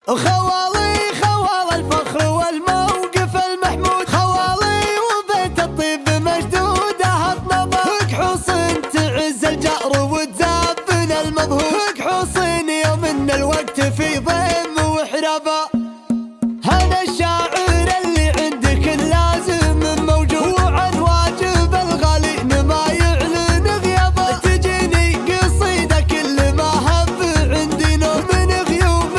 خوالي خوال الفخر والموقف المحمود، خوالي وبيت الطيب مشدوده النظر، حصن تعز الجأر وتزابن المظهور، حصن يوم ان الوقت في ضيم وحرابه. هذا الشاعر اللي عندك اللازم موجود، وعن واجب الغالي ما يعلن غيابه، تجيني قصيده كل ما هب عندي نوم، من غيوم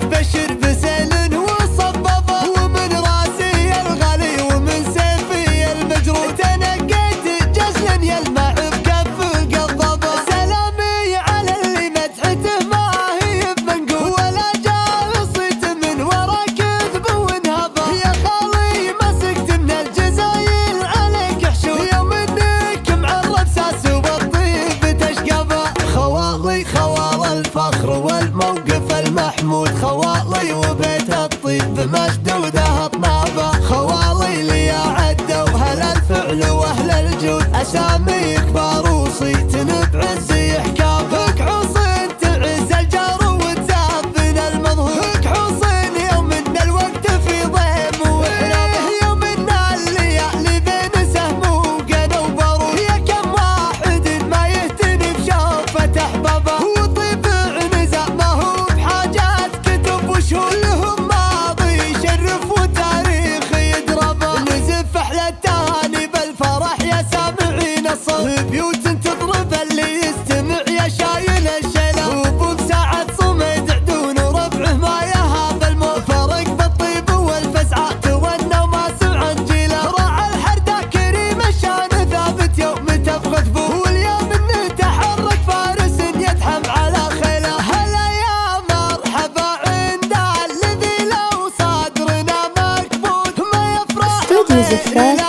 تبشر بسيل وصبابه، ومن راسي الغالي ومن سيفي المجروح، تنقيت جسل يلمع بكف قضبه. سلامي على اللي مدحته ما هي بمنقول، ولا جاء صيت من ورا كذب ونهبه، يا خالي مسكت من الجزايل عليك حشود، يوم انك معرف ساس والطيب تشقبه. خوالي خوال الفخر والموقف المحمود، خوالي وبيت الطيب مشدوده اطنابه، خوالي لي عدوا هل الفعل واهل الجود، اسامي كبار وصيت بعز احكامك، حصن تعز الجار وتزابن المظهور، حصن يوم ان الوقت في ضيم وحرابه، يوم ان الليالي بين سهم وقنا وبارود، يا كم واحد ما يهتني بشوفة احبابه، وطيب عنزه ما هو بحاجات كتب وشهور، لهم ماضي يشرف وتاريخ يدربه، نزف احلى التهاني بالفرح يا سامعين الصوت، بيوت تضرب اللي يستمع يا شايل الشيله، وبساعة صمد عدون وربعه ما يهاب الموت، فرق بالطيب والفزعه تونى وما سمع انجيله، راعى الحردة كريم الشان ثابت يوم تبغى ثبوت، واليوم انه تحرك فارس يدحم على خيله. هلا يا مرحبا عند الذي لو صدرنا مكبوت، ما يفرح استوديو زفاف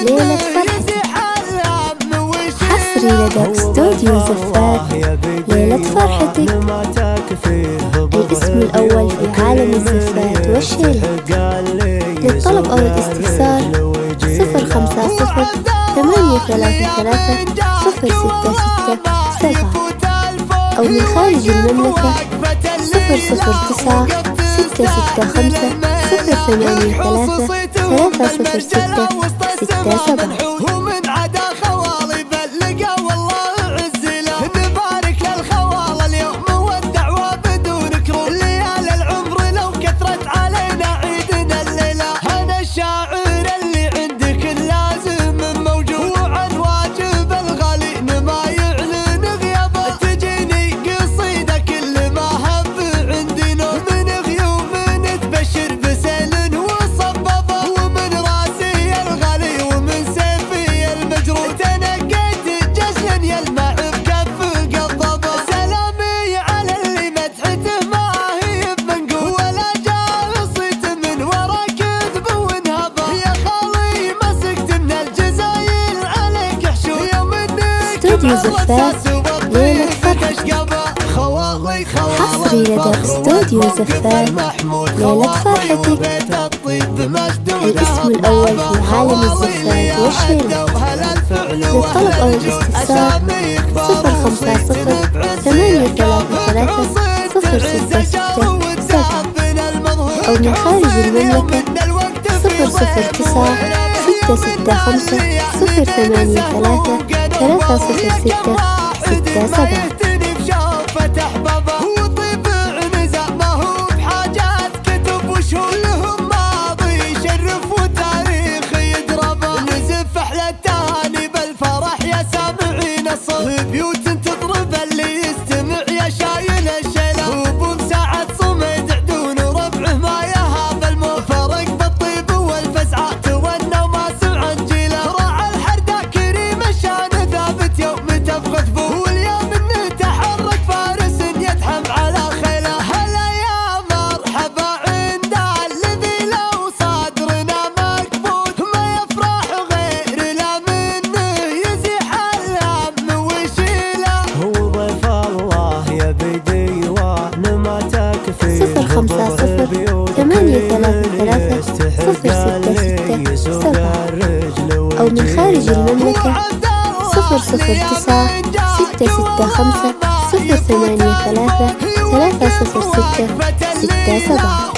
ليلة فرحتك، حصري لدى استوديو زفاف ليلة فرحتك، الاسم الأول في عالم الزفات والشيلة. للطلب أو الاستفسار 050 833 066 7، أو من خارج المملكة 009 665 083 306 67. ومن عدا خوالي بلقى والله عز له، نبارك للخوال اليوم والدعوة بدون كروت، ليالي العمر لو كثرت علينا عيدنا الليلة. هذا الشاعر اللي عندك اللازم موجود، وعن واجب الغالي ما يعلن غيابه، تجيني قصيدة كل ما هب عندي نوم، من غيوم تبشر بسيل وصبابه، ومن راسي الغالي ومن سيفي المجروح، تنقيت جسل يلمع بكف قضبه. سلامي على اللي مدحته ما هي بمنقول، ولا جاء صيت من ورا كذب ونهبه، يا خالي مسكت من الجزايل عليك حشود، يوم انك استوديو زفاف ليلة فرحتك، خوالي حصري لدى استوديو زفاف ليلة فرحتك، الاسم الأول في عالم الزفات والشيلة. للطلب أو الاستفسار 050 833 066 7، أو من خارج المملكة 009 665 083 306 67. وطيب عنزه ما هو بحاجات كتب وشهور، لهم ماضي يشرف وتاريخ يدربه، نزف احلى التهاني بالفرح يا سامعين الصوت، بيوت تضرب اللي يستمع يا شايل الشيله، وبساعة صمد عدون وربعه ما يهاب الموت، فرق بالطيب والفزعه تونى وما سمع انجيله، راعى الحردة كريم الشان ثابت يوم تبغى ثبوت، واليوم انه تحرك فارس يدحم على خيله. هلا يا مرحبا عند الذي لو صدرنا مكبوت، ما يفرح غير لا منه يزيح الهم ويشيله، هو ضيف الله يا بديوان ما تكفي 050 833 066 7، أو من خارج المملكة 009 665 083 306 67. 6 7.